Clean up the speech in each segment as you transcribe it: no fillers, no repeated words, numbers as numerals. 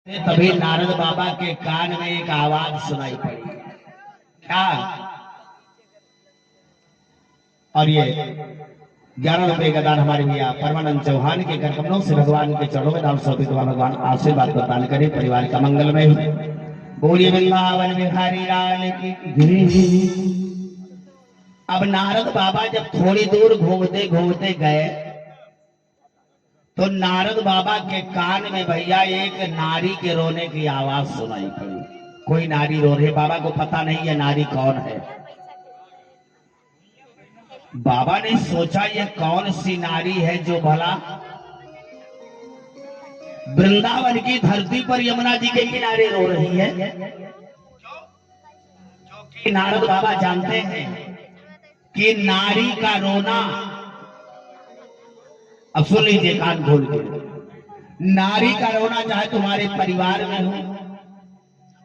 तभी नारद बाबा के कान में एक आवाज सुनाई पड़ी। क्या? और ये 11 रुपए का दान हमारे भैया परमानंद चौहान के कर कमलों से भगवान के चरणों में दान सौंपे। तो भगवान आशीर्वाद प्रदान करे, परिवार का मंगलमय हो। बोलिए वृंदावन बिहारी लाल की। अब नारद बाबा जब थोड़ी दूर घूमते घूमते गए तो नारद बाबा के कान में भैया एक नारी के रोने की आवाज सुनाई पड़ी। कोई नारी रो रही, बाबा को पता नहीं ये नारी कौन है। बाबा ने सोचा ये कौन सी नारी है जो भला वृंदावन की धरती पर यमुना जी के किनारे रो रही है। जो कि नारद बाबा जानते हैं कि नारी का रोना, अब सुन लीजिए कान खोल के, नारी का रोना चाहे तुम्हारे परिवार में हो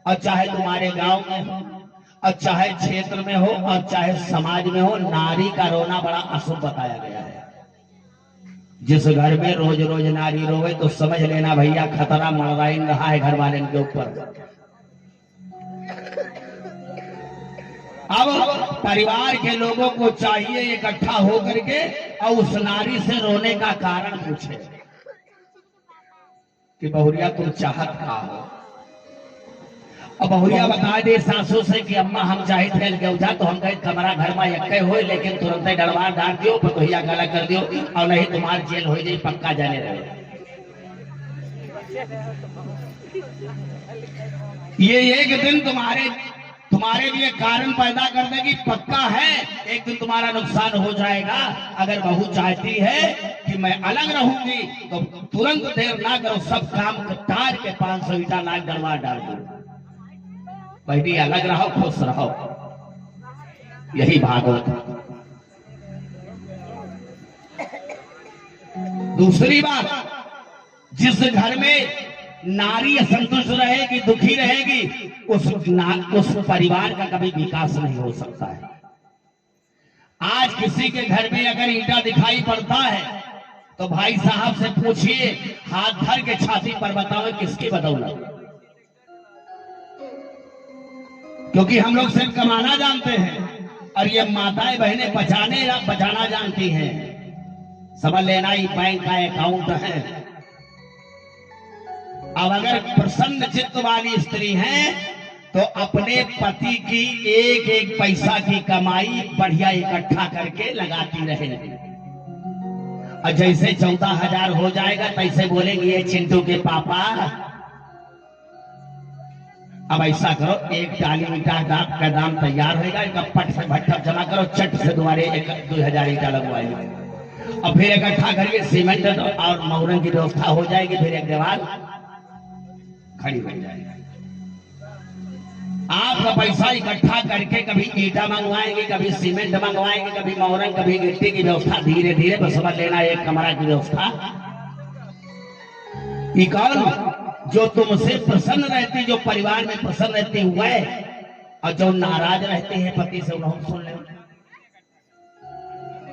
और चाहे तुम्हारे गांव में हो और चाहे क्षेत्र में हो और चाहे समाज में हो, नारी का रोना बड़ा अशुभ बताया गया है। जिस घर में रोज रोज नारी रोवे तो समझ लेना भैया खतरा मंडराई रहा है घर वाले के ऊपर। अब परिवार के लोगों को चाहिए इकट्ठा होकर के और उस नारी से रोने का कारण पूछे कि बहुरिया तुम चाहत का हो। अब बहुरिया बता दे सासू से कि अम्मा हम चाहे थे गौजा तो हम कहे कमरा घर में यक्के हो, लेकिन तुरंत डरवा डाल दियो, पतोहिया गला कर दियो और नहीं तुम्हार जेल हो जाए, पक्का जाने रहे। ये एक दिन तुम्हारे लिए कारण पैदा कर देगी, पक्का है एक दिन तुम्हारा नुकसान हो जाएगा। अगर बहू चाहती है कि मैं अलग रहूंगी तो तुरंत देर ना करो, सब काम तार के 500 ईटा लाख डलवा डाल दो। बेटी अलग रहो, खुश रहो, यही भागवत। दूसरी बात, जिस घर में नारी असंतुष्ट रहेगी, दुखी रहेगी, उस परिवार का कभी विकास नहीं हो सकता है। आज किसी के घर में अगर ईंटा दिखाई पड़ता है तो भाई साहब से पूछिए, हाथ धर के छाती पर बताओ किसकी बदौलत। क्योंकि हम लोग सिर्फ कमाना जानते हैं और ये माताएं बहनें बचाना जानती हैं। समझ लेना ही बैंक का अकाउंट है। अब अगर प्रसन्न चित्त वाली स्त्री है तो अपने पति की एक एक पैसा की कमाई बढ़िया इकट्ठा करके लगाती रहेगी। और जैसे 14,000 हो जाएगा तैसे बोलेंगे ये चिंटू के पापा अब ऐसा करो, एक टाली ईटा का दाम तैयार होगा, एक पट से भट्ठा जमा करो, चट से तुम्हारे 2,000 ईटा लगवाएंगे और फिर इकट्ठा करके सीमेंट और मोहरन की व्यवस्था हो जाएगी, फिर एक दीवार खड़ी हो जाएगी। आपका पैसा इकट्ठा करके कभी ईटा मंगवाएंगे, कभी सीमेंट मंगवाएंगे, कभी मोहरन, कभी गिट्टी की व्यवस्था, धीरे धीरे बस समझ लेना एक कमरा की व्यवस्था। कौन जो तुमसे प्रसन्न रहती, जो परिवार में प्रसन्न रहती वह, और जो नाराज रहते हैं पति से उन्होंने सुन ले।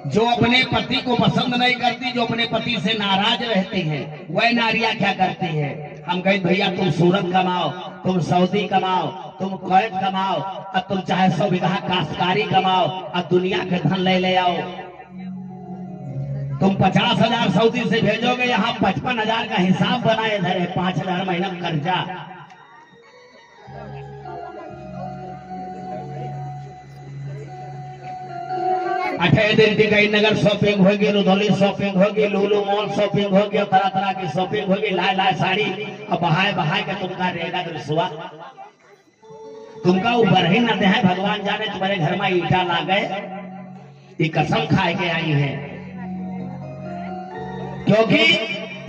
जो अपने पति को पसंद नहीं करती, जो अपने पति से नाराज रहती हैं, वह नारियां क्या करती है? हम कहें भैया तुम सूरत कमाओ, तुम सऊदी कमाओ, तुम कुवैत कमाओ और तुम चाहे 100 बीघा काश्तकारी कमाओ और दुनिया के धन ले आओ। तुम 50,000 सऊदी से भेजोगे, यहाँ 55,000 का हिसाब बनाए धरे, 5,000 महीना कर्जा। अठे दिन की कई नगर शॉपिंग होगी, रुधौली शॉपिंग होगी, लुलु मॉल शॉपिंग होगी, तरह तरह की शॉपिंग होगी, लाए साड़ी और बहाए के तुमका रहेगा दृश्वा। तुमका ऊपर ही न दे है, भगवान जाने तुम्हारे घर में ईटा ला गए, ये कसम खाए के आई है। क्योंकि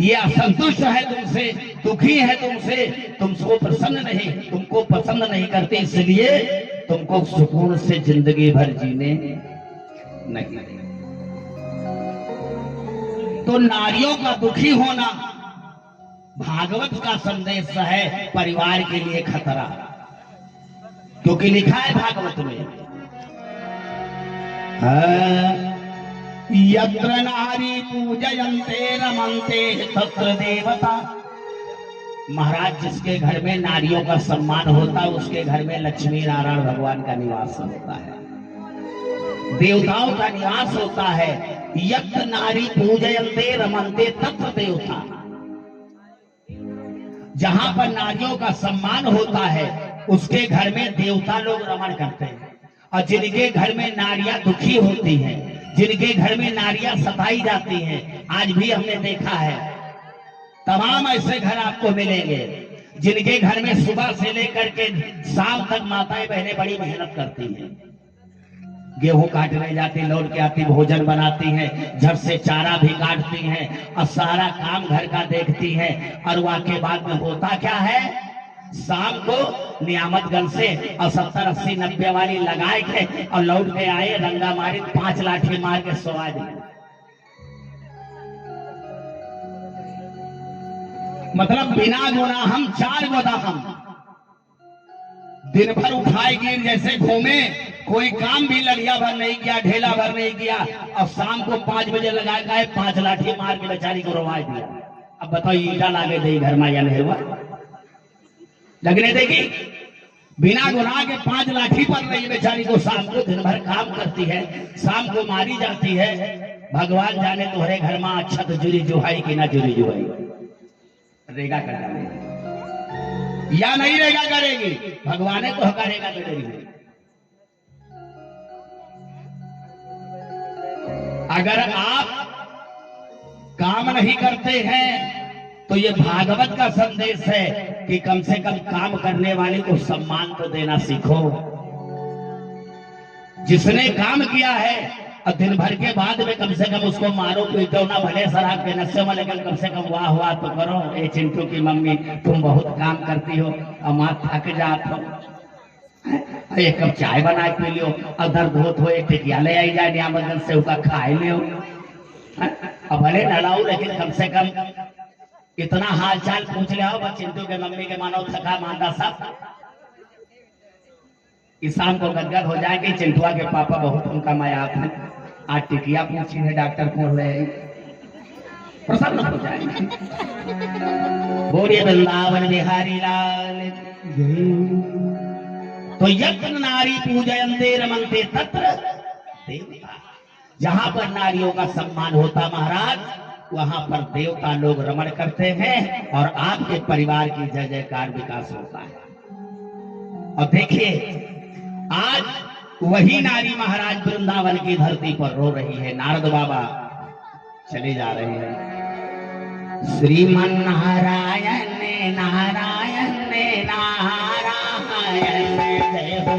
ये असंतुष्ट है तुमसे, दुखी है तुमसे, तुमको पसंद नहीं करती, इसलिए तुमको सुकून से जिंदगी भर जीने नहीं। तो नारियों का दुखी होना भागवत का संदेश है, परिवार के लिए खतरा। क्योंकि लिखा है भागवत में, यत्र नारी पूजयन्ते रमन्ते तत्र देवता महाराज जिसके घर में नारियों का सम्मान होता है उसके घर में लक्ष्मी नारायण भगवान का निवास होता है, देवताओं का निवास होता है। यत्र नारी पूजयन्ते रमन्ते तत्र देवता। जहां पर नारियों का सम्मान होता है उसके घर में देवता लोग रमण करते हैं। और जिनके घर में नारियां दुखी होती हैं, जिनके घर में नारियां सताई जाती हैं, आज भी हमने देखा है तमाम ऐसे घर आपको मिलेंगे जिनके घर में सुबह से लेकर के शाम तक माताएं बहनें बड़ी मेहनत करती हैं, गेहूं काटने जाती, लौट के आती, भोजन बनाती हैं, झट से चारा भी काटती हैं और सारा काम घर का देखती हैं। और वाके बाद में होता क्या है, शाम को नियामतगंज से और 70, 80, 90 वाली लगाए के और लौट के आए रंगा मारी 5 लाठी मार के सोआ दी। मतलब बिना गुना हम 4 गोदा हम दिन भर उठाए गिर जैसे घूमे, कोई काम भी लड़िया भर नहीं किया, ढेला भर नहीं किया, और शाम को 5 बजे लगा गए 5 लाठी मार के बेचारी को रोवा दिया। अब बताओ ईटा लागे दे घर में या नहीं हुआ, लगने देगी? बिना गुनाह के 5 लाठी पड़ रही बेचारी को, शाम को दिन भर काम करती है, शाम को मारी जाती है। भगवान जाने तुम्हारे घर में अच्छत जुरी जुहाई की ना जुरी जुहाई रेगा कर डालेगी या नहीं रेगा करेगी, भगवान तो हकारेगा करेगी। अगर आप काम नहीं करते हैं तो ये भागवत का संदेश है कि कम से कम काम करने वाले को सम्मान तो देना सीखो। जिसने काम किया है और दिन भर के बाद में कम से कम उसको मारो पीटो ना, भले शराब के नशे में, लेकिन कम से कम वाह वाह तो करो, ए चिंटू की मम्मी तुम बहुत काम करती हो और मां थक जात हो, एक कप चाय बना के पी लियो, और दर्द होत हो एक टिकिया ले आई जाए नियामतगंज से उसका खाए लियो। अब भले नड़ाऊ लेकिन कम से कम इतना हाल चाल पूछ ले हो, चिंटू के मम्मी के मानो थका मांदा सब इस शाम को गदगद हो जाएगी। चिंटुआ के पापा बहुत उनका मायात है, आज टिकिया पूछी है डॉक्टर को रहे प्रसन्न हो जाएंगे। बोलिए वृंदावन बिहारी लाल। तो यत्र नारी पूजयन्ते रमन्ते तत्र देवता। जहां पर नारियों का सम्मान होता महाराज, वहां पर देवता लोग रमण करते हैं और आपके परिवार की जय जयकार विकास होता है। और देखिए आज वही नारी महाराज वृंदावन की धरती पर रो रही है। नारद बाबा चले जा रहे हैं। श्रीमन नारायण नारायण नारायण जय हो।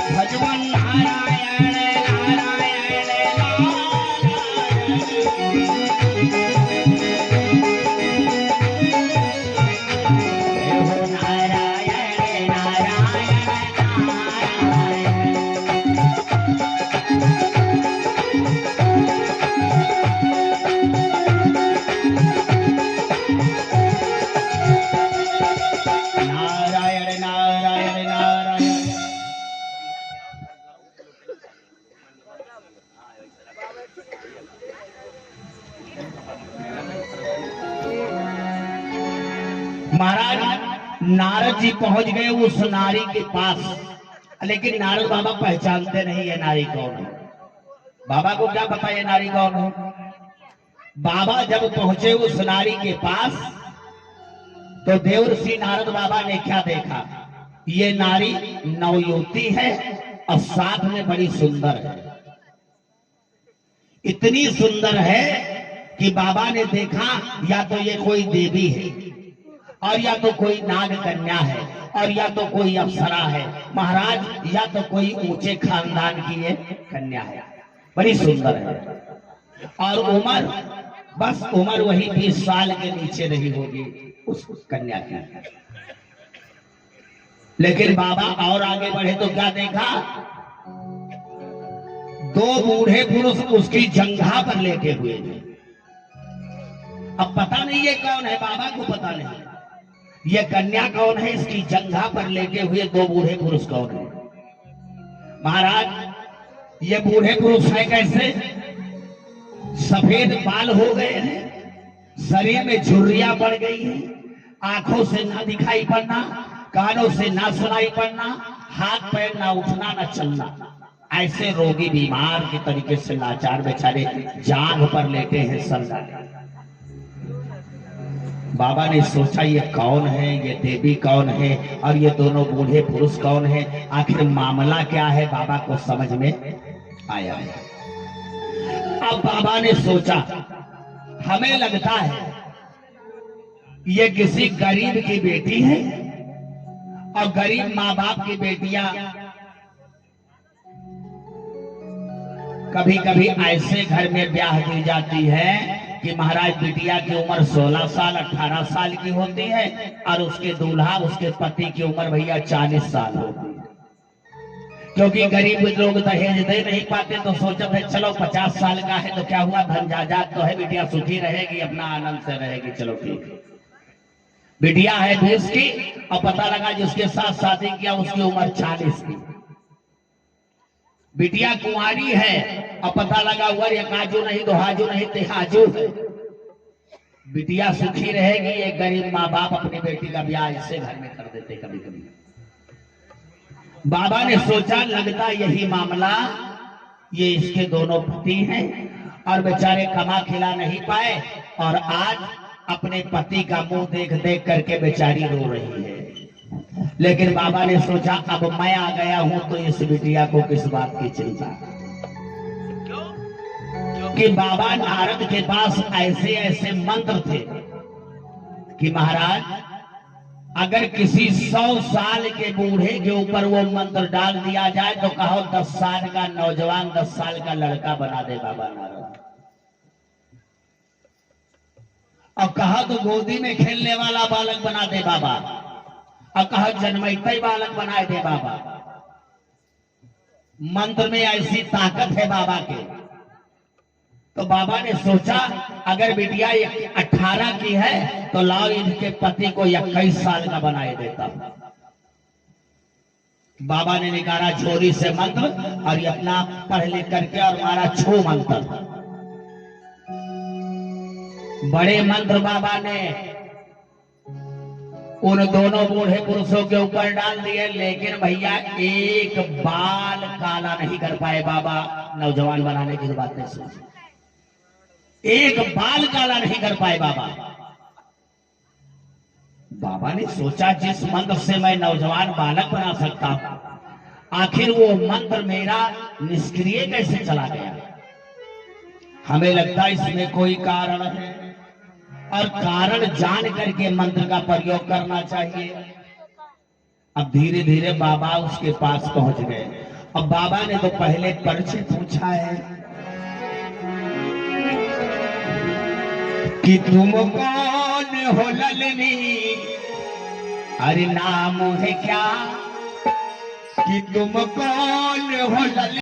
भगवान नारायण नारायण महाराज नारद जी पहुंच गए उस नारी के पास, लेकिन नारद बाबा पहचानते नहीं है नारी कौन है। बाबा को क्या पता ये नारी कौन है। बाबा जब पहुंचे उस नारी के पास तो देवर्षि नारद बाबा ने क्या देखा, ये नारी नवयुवती है और साथ में बड़ी सुंदर है। इतनी सुंदर है कि बाबा ने देखा या तो ये कोई देवी है और या तो कोई नाग कन्या है और या तो कोई अप्सरा है महाराज, या तो कोई ऊंचे खानदान की ये कन्या है, बड़ी सुंदर है। और उम्र बस उम्र वही 20 साल के नीचे रही होगी उस कन्या की। लेकिन बाबा और आगे बढ़े तो क्या देखा, 2 बूढ़े पुरुष उसकी जंघा पर लेटे हुए थे। अब पता नहीं ये कौन है, बाबा को पता नहीं ये कन्या कौन है, इसकी जंघा पर लेटे हुए 2 बूढ़े पुरुष कौन है। महाराज ये बूढ़े पुरुष है कैसे? सफेद बाल हो गए हैं, शरीर में झुर्रियां पड़ गई हैं, आंखों से ना दिखाई पड़ना, कानों से ना सुनाई पड़ना, हाथ पैर ना उठना ना चलना, ऐसे रोगी बीमार के तरीके से लाचार बेचारे जांघ पर लेटे हैं सर डाले। बाबा ने सोचा ये कौन है, ये देवी कौन है और ये दोनों बूढ़े पुरुष कौन है, आखिर मामला क्या है बाबा को समझ में आया है। अब बाबा ने सोचा हमें लगता है ये किसी गरीब की बेटी है और गरीब माँ बाप की बेटियां कभी कभी ऐसे घर में ब्याह दी जाती है कि महाराज बिटिया की उम्र 16 साल 18 साल की होती है और उसके दूल्हा उसके पति की उम्र भैया 40 साल होती है। क्योंकि गरीब लोग दहेज दे नहीं पाते तो सोचते चलो 50 साल का है तो क्या हुआ, धन जायदाद तो है, बिटिया सुखी रहेगी, अपना आनंद से रहेगी, चलो ठीक है। बिटिया है 20 की और पता लगा जिसके साथ शादी किया उसकी उम्र 40 की। बिटिया कुंवारी है और पता लगा हुआ एक आजू नहीं, दोहाजू नहीं, तेहाजू है। बिटिया सुखी रहेगी, एक गरीब माँ बाप अपनी बेटी का ब्याह इससे घर में कर देते कभी कभी। बाबा ने सोचा लगता यही मामला, ये इसके दोनों पति हैं और बेचारे कमा खिला नहीं पाए और आज अपने पति का मुंह देख देख करके बेचारी रो रही है। लेकिन बाबा ने सोचा अब मैं आ गया हूं तो इस बिटिया को किस बात की चिंता, क्योंकि बाबा नारद के पास ऐसे ऐसे मंत्र थे कि महाराज अगर किसी 100 साल के बूढ़े के ऊपर वो मंत्र डाल दिया जाए तो कहो 10 साल का नौजवान 10 साल का लड़का बना दे बाबा नारद, और कहा तो गोदी में खेलने वाला बालक बना दे बाबा, और कहा जन्मैते बालक बनाए दे बाबा। मंत्र में ऐसी ताकत है बाबा के। तो बाबा ने सोचा अगर बिटिया 18 की है तो लाओ इनके पति को 21 साल का बनाए देता। बाबा ने निकाला झोली से मंत्र और ये अपना पढ़ लिख करके और मारा छो मंत्र। बड़े मंत्र बाबा ने उन दोनों बूढ़े पुरुषों के ऊपर डाल दिए, लेकिन भैया एक बाल काला नहीं कर पाए बाबा। नौजवान बनाने की बात नहीं सोची, एक बाल काला नहीं कर पाए बाबा। बाबा ने सोचा जिस मंत्र से मैं नौजवान बालक बना सकता हूं, आखिर वो मंत्र मेरा निष्क्रिय कैसे चला गया। हमें लगता इसमें कोई कारण है और कारण जान करके मंत्र का प्रयोग करना चाहिए। अब धीरे धीरे बाबा उसके पास पहुंच गए। अब बाबा ने तो पहले परिचय पूछा है कि तुम कौन हो ललनी, अरे नाम है क्या, कि तुम कौन हो ललनी।